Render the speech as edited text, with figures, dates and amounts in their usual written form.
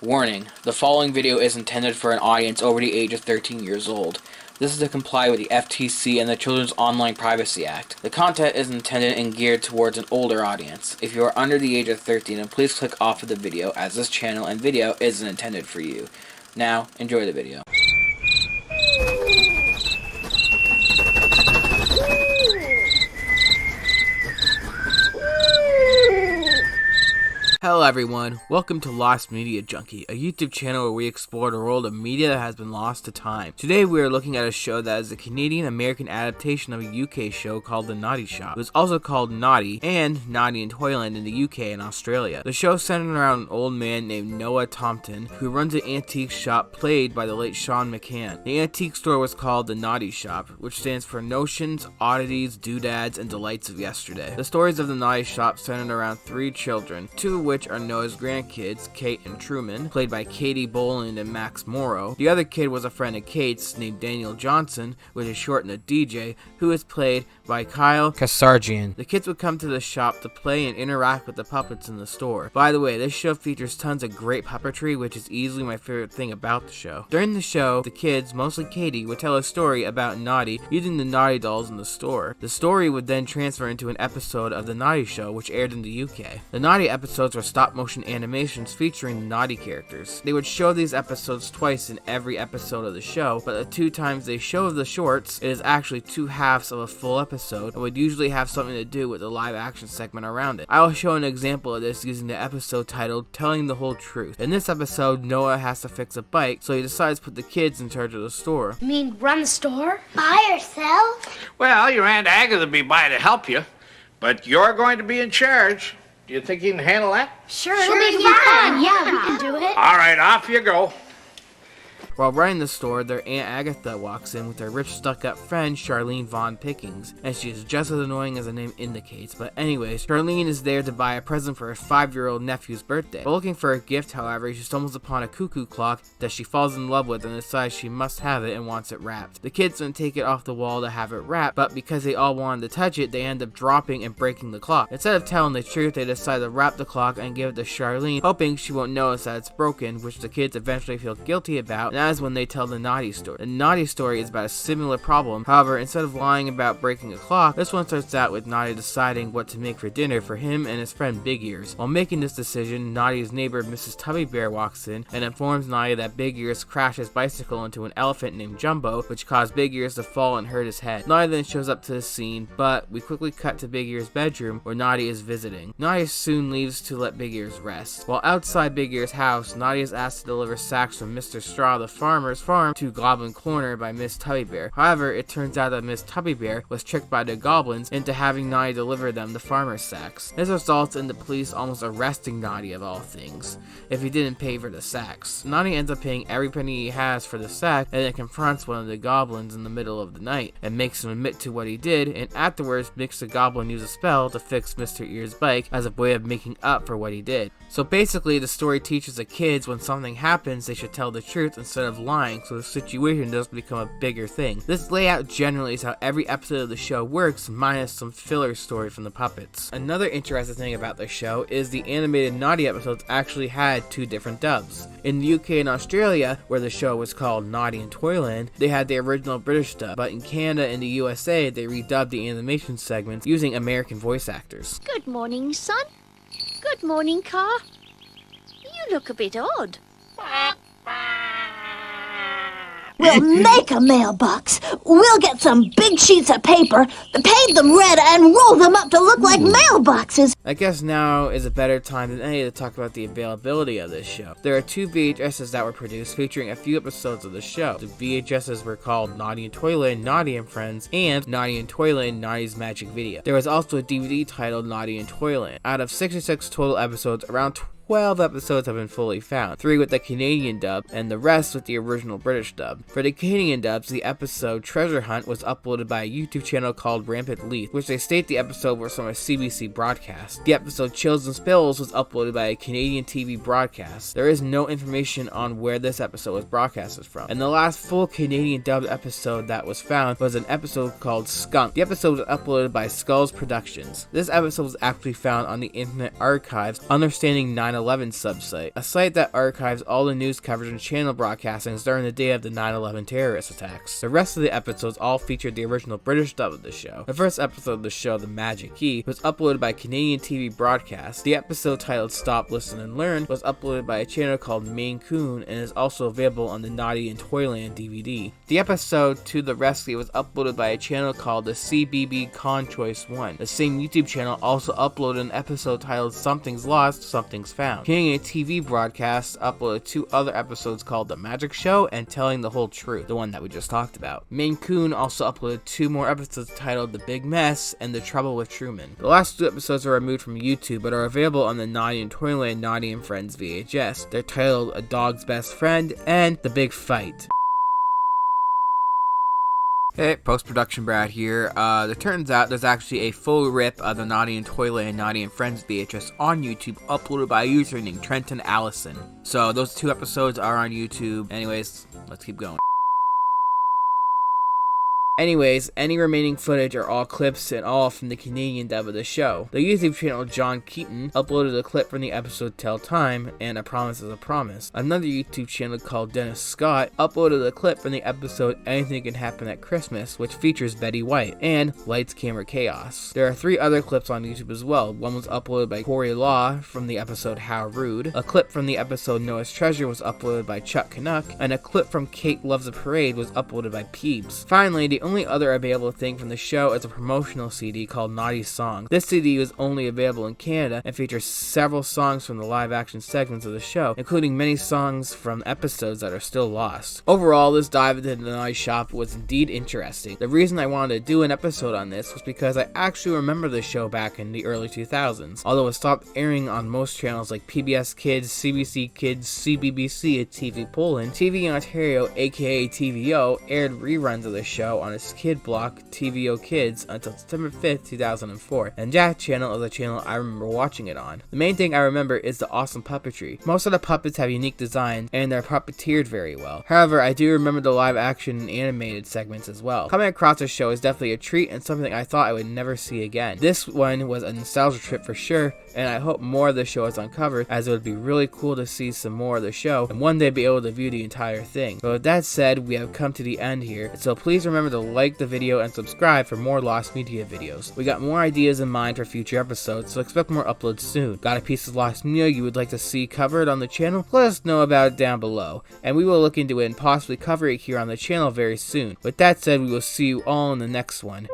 Warning, the following video is intended for an audience over the age of 13 years old. This is to comply with the FTC and the Children's Online Privacy Act. The content is intended and geared towards an older audience. If you are under the age of 13, then please click off of the video, as this channel and video isn't intended for you. Now, enjoy the video. Hello everyone, welcome to Lost Media Junkie, a YouTube channel where we explore the world of media that has been lost to time. Today we are looking at a show that is a Canadian-American adaptation of a UK show called The Noddy Shop. It was also called Noddy and Noddy and Friends in the UK and Australia. The show centered around an old man named Noah Thompson who runs an antique shop played by the late Sean McCann. The antique store was called The Noddy Shop, which stands for Notions, Oddities, Doodads, and Delights of Yesterday. The stories of The Noddy Shop centered around three children, two of which are Noah's grandkids, Kate and Truman, played by Katie Boland and Max Morrow. The other kid was a friend of Kate's named Daniel Johnson, which is shortened to DJ, who is played by Kyle Kasarjian. The kids would come to the shop to play and interact with the puppets in the store. By the way, this show features tons of great puppetry, which is easily my favorite thing about the show. During the show, the kids, mostly Katie, would tell a story about Noddy using the Noddy dolls in the store. The story would then transfer into an episode of The Noddy Show, which aired in the UK. The Noddy episodes were stop-motion animations featuring the Noddy characters. They would show these episodes twice in every episode of the show, but the two times they show the shorts, it is actually two halves of a full episode and would usually have something to do with the live-action segment around it. I will show an example of this using the episode titled Telling the Whole Truth. In this episode, Noah has to fix a bike, so he decides to put the kids in charge of the store. You mean run the store? Buy or sell? Well, your Aunt Agatha will be by to help you, but you're going to be in charge. Do you think you can handle that? Sure, it'll be fun. Yeah, we can do it. All right, off you go. While running the store, their Aunt Agatha walks in with her rich stuck-up friend Charlene Von Pickings, and she is just as annoying as the name indicates. But anyways, Charlene is there to buy a present for her 5-year-old nephew's birthday. While looking for a gift, however, she stumbles upon a cuckoo clock that she falls in love with and decides she must have it and wants it wrapped. The kids then take it off the wall to have it wrapped, but because they all wanted to touch it, they end up dropping and breaking the clock. Instead of telling the truth, they decide to wrap the clock and give it to Charlene, hoping she won't notice that it's broken, which the kids eventually feel guilty about, and that is when they tell the Noddy story. The Noddy story is about a similar problem. However, instead of lying about breaking a clock, this one starts out with Noddy deciding what to make for dinner for him and his friend Big Ears. While making this decision, Noddy's neighbor Mrs. Tubby Bear walks in and informs Noddy that Big Ears crashed his bicycle into an elephant named Jumbo, which caused Big Ears to fall and hurt his head. Noddy then shows up to the scene, but we quickly cut to Big Ears' bedroom where Noddy is visiting. Noddy soon leaves to let Big Ears rest. While outside Big Ears' house, Noddy is asked to deliver sacks from Mr. Straw the farmer's farm to Goblin Corner by Miss Tubby Bear. However, it turns out that Miss Tubby Bear was tricked by the goblins into having Noddy deliver them the farmer's sacks. This results in the police almost arresting Noddy of all things, if he didn't pay for the sacks. Noddy ends up paying every penny he has for the sack and then confronts one of the goblins in the middle of the night and makes him admit to what he did, and afterwards makes the goblin use a spell to fix Mr. Ear's bike as a way of making up for what he did. So basically, the story teaches the kids when something happens, they should tell the truth instead of lying, so the situation doesn't become a bigger thing. This layout generally is how every episode of the show works, minus some filler story from the puppets. Another interesting thing about the show is the animated Noddy episodes actually had two different dubs. In the UK and Australia, where the show was called Noddy and Friends, they had the original British dub, but in Canada and the USA, they redubbed the animation segments using American voice actors. Good morning, son. Good morning, car. You look a bit odd. We'll make a mailbox. We'll get some big sheets of paper, paint them red, and roll them up to look like mailboxes. I guess now is a better time than any to talk about the availability of this show. There are two VHSs that were produced featuring a few episodes of the show. The VHSs were called Noddy and Friends, Noddy and Friends, and Noddy and Friends, Noddy's Magic Video. There was also a DVD titled Noddy and Friends. Out of 66 total episodes, around 12 episodes have been fully found, 3 with the Canadian dub, and the rest with the original British dub. For the Canadian dubs, the episode Treasure Hunt was uploaded by a YouTube channel called Rampant Leaf, which they state the episode was from a CBC broadcast. The episode Chills and Spills was uploaded by a Canadian TV broadcast. There is no information on where this episode was broadcasted from. And the last full Canadian dubbed episode that was found was an episode called Skunk. The episode was uploaded by Skulls Productions. This episode was actually found on the Internet Archive's Understanding 9 9/11 subsite, a site that archives all the news coverage and channel broadcastings during the day of the 9/11 terrorist attacks. The rest of the episodes all featured the original British dub of the show. The first episode of the show, The Magic Key, was uploaded by Canadian TV Broadcast. The episode titled Stop, Listen and Learn was uploaded by a channel called Maine Coon and is also available on the Noddy and Toyland DVD. The episode To the Rescue was uploaded by a channel called the CBB Con Choice 1. The same YouTube channel also uploaded an episode titled Something's Lost, Something's Found. Canadian TV Broadcast uploaded 2 other episodes called The Magic Show and Telling the Whole Truth, the one that we just talked about. Maine Coon also uploaded 2 more episodes titled The Big Mess and The Trouble with Truman. The last 2 episodes are removed from YouTube but are available on the Noddy and Toyland Noddy and Friends VHS. They're titled A Dog's Best Friend and The Big Fight. Hey, post-production Brad here. It turns out there's actually a full rip of the Noddy and Toyland Noddy and Friends VHS on YouTube, uploaded by a user named Trenton Allison. So those 2 episodes are on YouTube. Anyways, let's keep going. Anyways, any remaining footage are all clips and all from the Canadian dub of the show. The YouTube channel John Keaton uploaded a clip from the episode Tell Time and A Promise is a Promise. Another YouTube channel called Dennis Scott uploaded a clip from the episode Anything Can Happen at Christmas, which features Betty White, and Lights, Camera, Chaos. There are 3 other clips on YouTube as well. One was uploaded by Corey Law from the episode How Rude. A clip from the episode Noah's Treasure was uploaded by Chuck Canuck, and a clip from Kate Loves a Parade was uploaded by Peebs. Finally, the only other available thing from the show is a promotional CD called Noddy Songs. This CD was only available in Canada and features several songs from the live action segments of the show, including many songs from episodes that are still lost. Overall, this dive into the Noddy Shop was indeed interesting. The reason I wanted to do an episode on this was because I actually remember the show back in the early 2000s, although it stopped airing on most channels like PBS Kids, CBC Kids, CBBC at TV Poland. TV Ontario, aka TVO, aired reruns of the show on its kid block TVO Kids until September 5th, 2004, and that channel is the channel I remember watching it on. The main thing I remember is the awesome puppetry. Most of the puppets have unique designs and they're puppeteered very well. However, I do remember the live action and animated segments as well. Coming across this show is definitely a treat and something I thought I would never see again. This one was a nostalgia trip for sure, and I hope more of the show is uncovered, as it would be really cool to see some more of the show and one day be able to view the entire thing. But with that said, we have come to the end here, so please remember to like the video and subscribe for more Lost Media videos. We got more ideas in mind for future episodes, so expect more uploads soon. Got a piece of Lost Media you would like to see covered on the channel? Let us know about it down below, and we will look into it and possibly cover it here on the channel very soon. With that said, we will see you all in the next one.